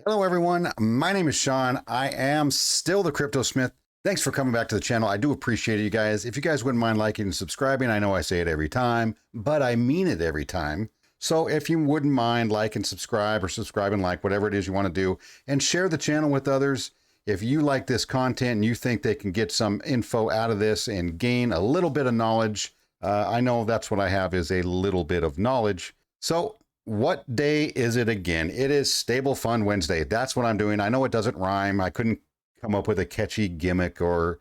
Hello, everyone. My name is Sean. I am still the Crypto Smith. Thanks for coming back to the channel. I do appreciate it, you guys. If you guys wouldn't mind liking and subscribing, I know I say it every time, but I mean it every time. So if you wouldn't mind like and subscribe or subscribe and like, whatever it is you want to do, and share the channel with others. If you like this content and you think they can get some info out of this and gain a little bit of knowledge, I know that's what I have, is a little bit of knowledge. So what day is it again? It is StableFund Wednesday. That's what I'm doing. I know it doesn't rhyme. I couldn't come up with a catchy gimmick or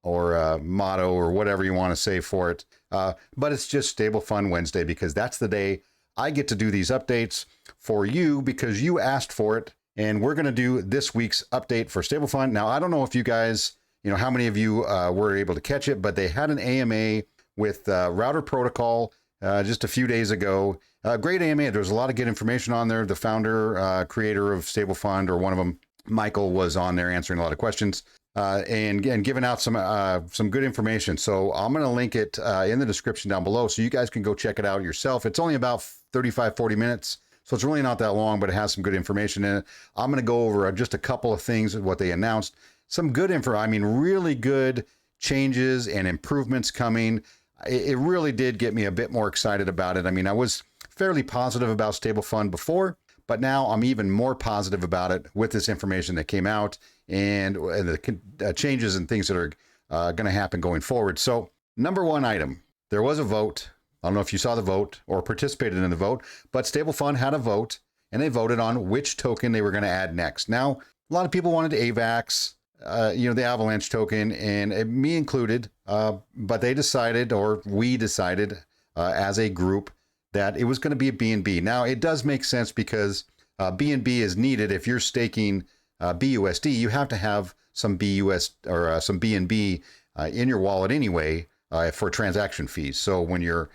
motto or whatever you want to say for it. But it's just StableFund Wednesday because that's the day I get to do these updates for you because you asked for it. And we're going to do this week's update for StableFund. Now, I don't know if you guys, how many of you were able to catch it, but they had an AMA with Router Protocol just a few days ago. Great AMA. There's a lot of good information on there. The founder, creator of StableFund, or one of them, Michael, was on there answering a lot of questions and giving out some good information. So I'm going to link it in the description down below so you guys can go check it out yourself. It's only about 35-40 minutes. So it's really not that long, but it has some good information in it. I'm going to go over just a couple of things, what they announced. Some good info. I mean, really good changes and improvements coming. It really did get me a bit more excited about it. I mean, I was fairly positive about StableFund before, but now I'm even more positive about it with this information that came out and the changes and things that are going to happen going forward. So number one item, there was a vote. I don't know if you saw the vote or participated in the vote, but StableFund had a vote and they voted on which token they were going to add next. Now, a lot of people wanted AVAX, the Avalanche token, and me included, but they decided, or we decided as a group, that it was going to be a BNB. Now, it does make sense because BNB is needed. If you're staking BUSD, you have to have some BUS or some BNB in your wallet anyway for transaction fees. So when you're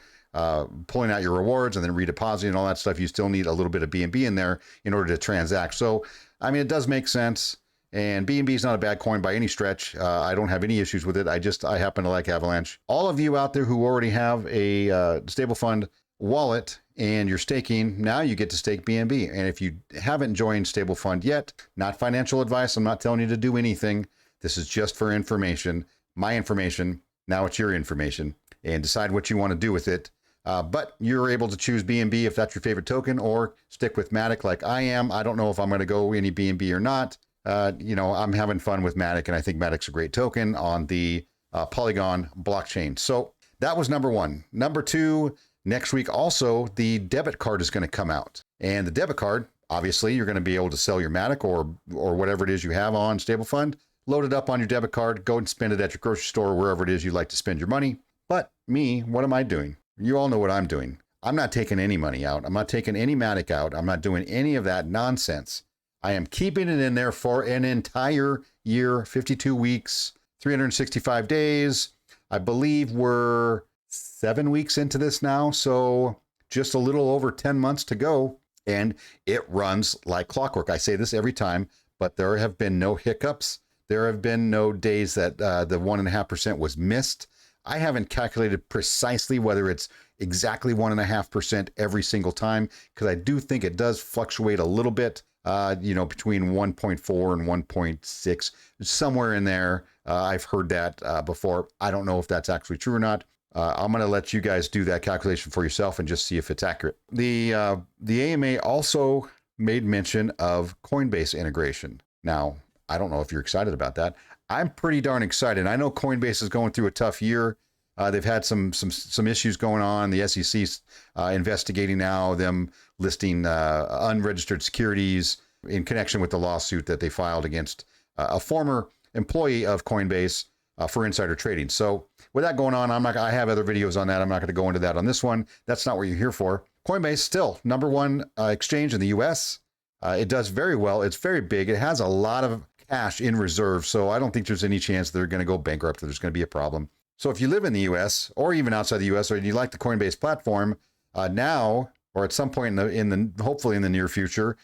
pulling out your rewards and then redepositing and all that stuff, you still need a little bit of BNB in there in order to transact. So, I mean, it does make sense. And BNB is not a bad coin by any stretch. I don't have any issues with it. I happen to like Avalanche. All of you out there who already have a StableFund wallet and you're staking, now you get to stake BNB. And if you haven't joined StableFund yet, not financial advice, I'm not telling you to do anything. This is just for information, my information. Now it's your information, and decide what you want to do with it. But you're able to choose BNB if that's your favorite token, or stick with matic like I am. I don't know if I'm going to go any BNB or not. I'm having fun with matic, and I think matic's a great token on the Polygon blockchain. So that was number one. Number two, next week also, the debit card is going to come out. And the debit card, obviously, you're going to be able to sell your matic or whatever it is you have on StableFund, load it up on your debit card, go and spend it at your grocery store, wherever it is you like to spend your money. But me, what am I doing? You all know what I'm doing. I'm not taking any money out. I'm not taking any matic out. I'm not doing any of that nonsense. I am keeping it in there for an entire year, 52 weeks, 365 days. I believe we're 7 weeks into this now, so just a little over 10 months to go, and it runs like clockwork. I say this every time, but there have been no hiccups. There have been no days that the 1.5% was missed. I haven't calculated precisely whether it's exactly 1.5% every single time, because I do think it does fluctuate a little bit, between 1.4 and 1.6, somewhere in there. I've heard that before. I don't know if that's actually true or not. I'm going to let you guys do that calculation for yourself and just see if it's accurate. The AMA also made mention of Coinbase integration. Now, I don't know if you're excited about that. I'm pretty darn excited. I know Coinbase is going through a tough year. They've had some issues going on. The SEC's investigating now them listing unregistered securities in connection with the lawsuit that they filed against a former employee of Coinbase for insider trading. So with that going on, I have other videos on that. I'm not going to go into that on this one. That's not what you're here for. Coinbase still number one exchange in the US. It does very well. It's very big. It has a lot of cash in reserve. So I don't think there's any chance they're going to go bankrupt, or there's going to be a problem. So if you live in the US or even outside the US, or you like the Coinbase platform, now, or at some point hopefully in the near future,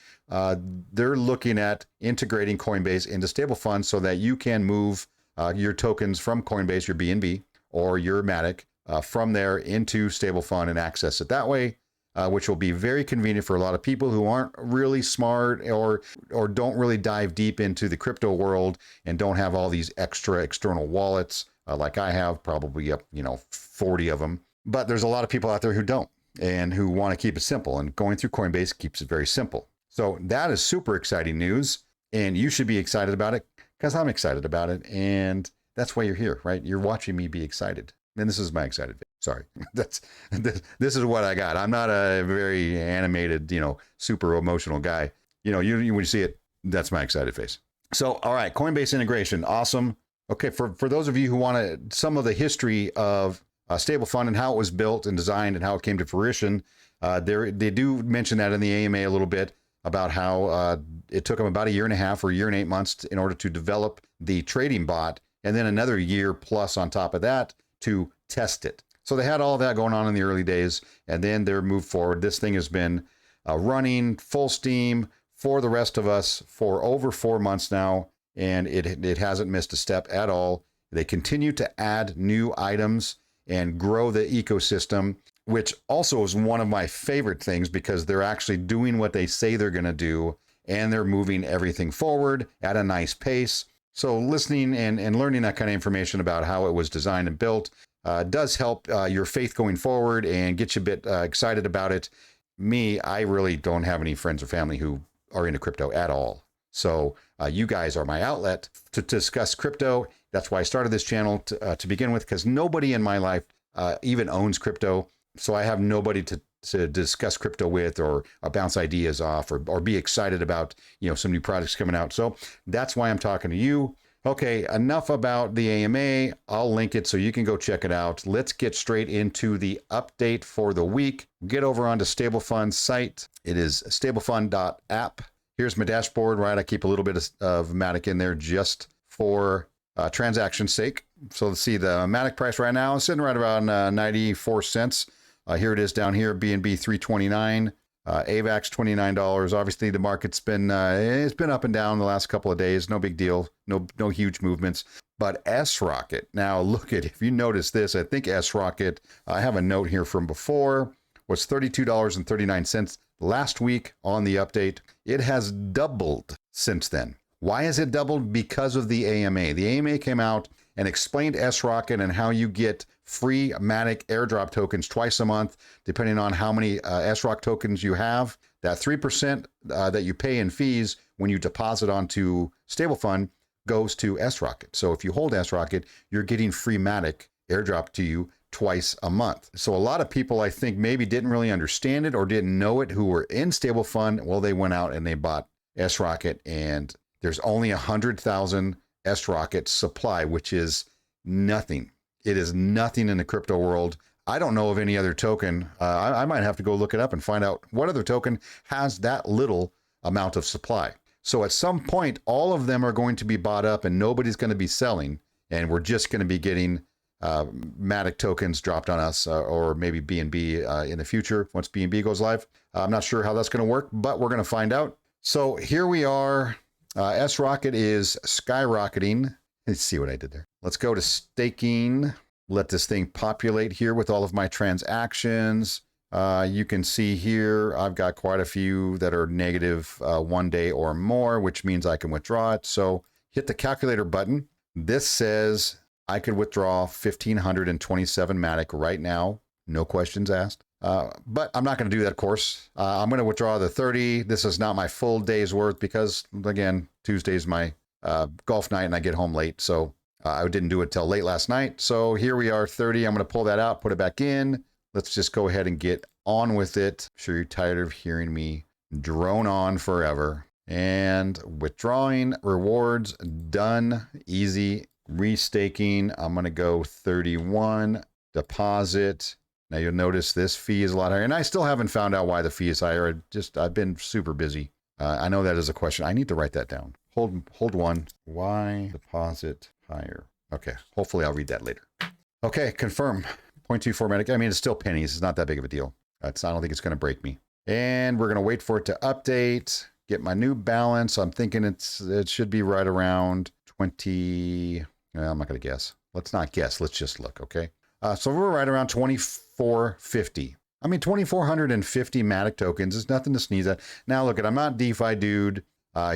they're looking at integrating Coinbase into StableFund so that you can move your tokens from Coinbase, your BNB or your matic, from there into StableFund and access it that way. which will be very convenient for a lot of people who aren't really smart or don't really dive deep into the crypto world and don't have all these extra external wallets like I have, probably up 40 of them. But there's a lot of people out there who don't and who want to keep it simple, and going through Coinbase keeps it very simple. So that is super exciting news, and you should be excited about it because I'm excited about it, and that's why you're here, right? You're watching me be excited. And this is my excited face. Sorry, this is what I got. I'm not a very animated, super emotional guy. When you see it, that's my excited face. So, all right, Coinbase integration, awesome. Okay, for those of you who want some of the history of StableFund and how it was built and designed and how it came to fruition, they do mention that in the AMA a little bit about how it took them about a year and a half or a year and 8 months in order to develop the trading bot, and then another year plus on top of that to test it. So they had all of that going on in the early days, and then they're moved forward. This thing has been running full steam for the rest of us for over 4 months now, and it hasn't missed a step at all. They continue to add new items and grow the ecosystem, which also is one of my favorite things because they're actually doing what they say they're going to do, and they're moving everything forward at a nice pace. So listening and learning that kind of information about how it was designed and built does help your faith going forward and get you a bit excited about it. Me, I really don't have any friends or family who are into crypto at all. So you guys are my outlet to discuss crypto. That's why I started this channel to begin with, because nobody in my life even owns crypto. So I have nobody to discuss crypto with or bounce ideas off or be excited about, some new products coming out. So that's why I'm talking to you. Okay, enough about the AMA. I'll link it so you can go check it out. Let's get straight into the update for the week. Get over onto StableFund's site. It is stablefund.app. Here's my dashboard, right? I keep a little bit of matic in there just for transaction sake. So let's see, the matic price right now is sitting right around 94 cents. Here it is down here, BNB 329, AVAX $29. Obviously, the market's been it's been up and down the last couple of days. No big deal. No huge movements. But S-Rocket, now look at, if you notice this, I think S-Rocket, I have a note here from before, was $32.39 last week on the update. It has doubled since then. Why has it doubled? Because of the AMA. The AMA came out and explained S-Rocket and how you get free matic airdrop tokens twice a month, depending on how many S-Rock tokens you have. That 3% that you pay in fees when you deposit onto StableFund goes to S-Rocket. So if you hold S-Rocket, you're getting free matic airdrop to you twice a month. So a lot of people, I think, maybe didn't really understand it or didn't know it who were in StableFund. Well, they went out and they bought S-Rocket, and there's only 100,000 S-Rocket supply, which is nothing. It is nothing in the crypto world. I don't know of any other token. I might have to go look it up and find out what other token has that little amount of supply. So at some point, all of them are going to be bought up and nobody's going to be selling. And we're just going to be getting matic tokens dropped on us or maybe BNB in the future once BNB goes live. I'm not sure how that's going to work, but we're going to find out. So here we are. S-Rocket is skyrocketing. Let's see what I did there. Let's go to staking. Let this thing populate here with all of my transactions. You can see here, I've got quite a few that are negative 1 day or more, which means I can withdraw it. So hit the calculator button. This says I could withdraw 1,527 matic right now. No questions asked. But I'm not going to do that, of course. I'm going to withdraw the 30. This is not my full day's worth because, again, Tuesday's my golf night and I get home late. So I didn't do it till late last night. So here we are, 30. I'm going to pull that out, put it back in. Let's just go ahead and get on with it. I'm sure you're tired of hearing me drone on forever. And withdrawing rewards, done, easy. Restaking, I'm going to go 31, deposit. Now you'll notice this fee is a lot higher, and I still haven't found out why the fee is higher. I've been super busy. I know that is a question. I need to write that down. Hold one. Why deposit higher? Okay, hopefully I'll read that later. Okay, confirm. 0.24 matic. I mean, it's still pennies. It's not that big of a deal. I don't think it's going to break me. And we're going to wait for it to update. Get my new balance. I'm thinking it should be right around 20. Well, I'm not going to guess. Let's not guess. Let's just look. Okay. So we're right around 24.50. I mean, 2,450 matic tokens is nothing to sneeze at. Now, look, I'm not DeFi dude.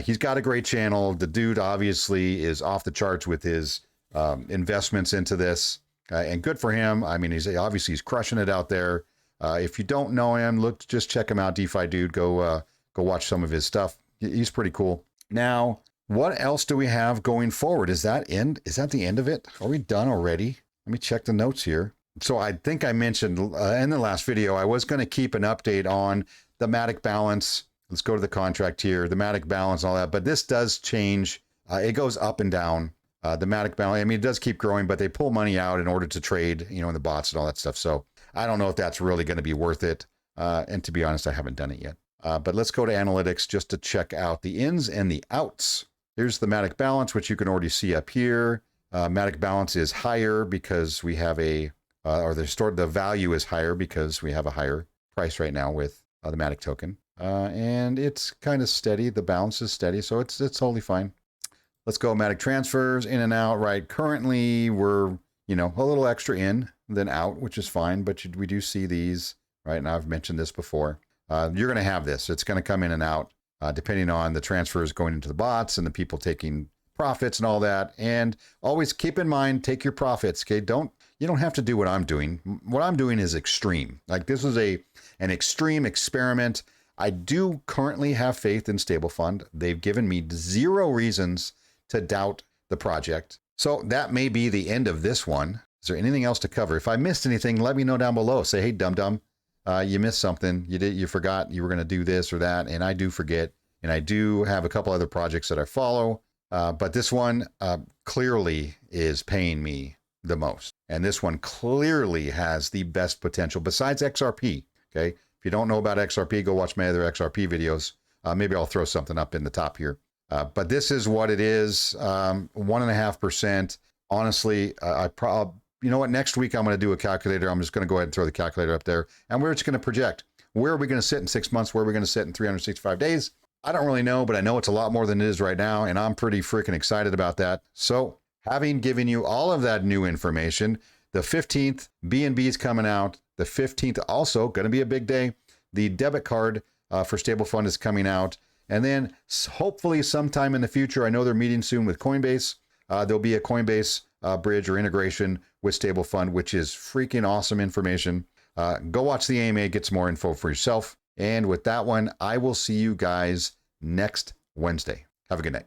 He's got a great channel. The dude obviously is off the charts with his investments into this, and good for him. I mean, he's crushing it out there. If you don't know him, just check him out. DeFi dude, go watch some of his stuff. He's pretty cool. Now, what else do we have going forward? Is that the end of it? Are we done already? Let me check the notes here. So I think I mentioned in the last video, I was going to keep an update on the matic balance. Let's go to the contract here, the matic balance and all that. But this does change. It goes up and down. The matic balance, I mean, it does keep growing, but they pull money out in order to trade, in the bots and all that stuff. So I don't know if that's really going to be worth it. And to be honest, I haven't done it yet. But let's go to analytics just to check out the ins and the outs. Here's the matic balance, which you can already see up here. Matic balance is higher because we have the value is higher because we have a higher price right now with the matic token. And it's kind of steady. The balance is steady, so it's totally fine. Let's go matic transfers in and out, right? Currently, we're, a little extra in than out, which is fine, but we do see these, right? And I've mentioned this before. You're going to have this. It's going to come in and out depending on the transfers going into the bots and the people taking profits and all that. And always keep in mind, take your profits, okay? You don't have to do what I'm doing. What I'm doing is extreme. Like this is an extreme experiment. I do currently have faith in StableFund. They've given me 0 reasons to doubt the project. So that may be the end of this one. Is there anything else to cover? If I missed anything, let me know down below. Say, hey, dum-dum, you missed something. You forgot you were going to do this or that. And I do forget. And I do have a couple other projects that I follow. But this one clearly is paying me the most. And this one clearly has the best potential besides XRP. Okay. If you don't know about XRP, go watch my other XRP videos. Maybe I'll throw something up in the top here. But this is what it is. 1.5%. Honestly, you know what? Next week, I'm going to do a calculator. I'm just going to go ahead and throw the calculator up there. And we're just going to project. Where are we going to sit in 6 months? Where are we going to sit in 365 days? I don't really know, but I know it's a lot more than it is right now. And I'm pretty freaking excited about that. So having given you all of that new information, the 15th, BNB is coming out. The 15th also going to be a big day. The debit card for StableFund is coming out. And then hopefully sometime in the future, I know they're meeting soon with Coinbase. There'll be a Coinbase bridge or integration with StableFund, which is freaking awesome information. Go watch the AMA, get some more info for yourself. And with that one, I will see you guys next Wednesday. Have a good night.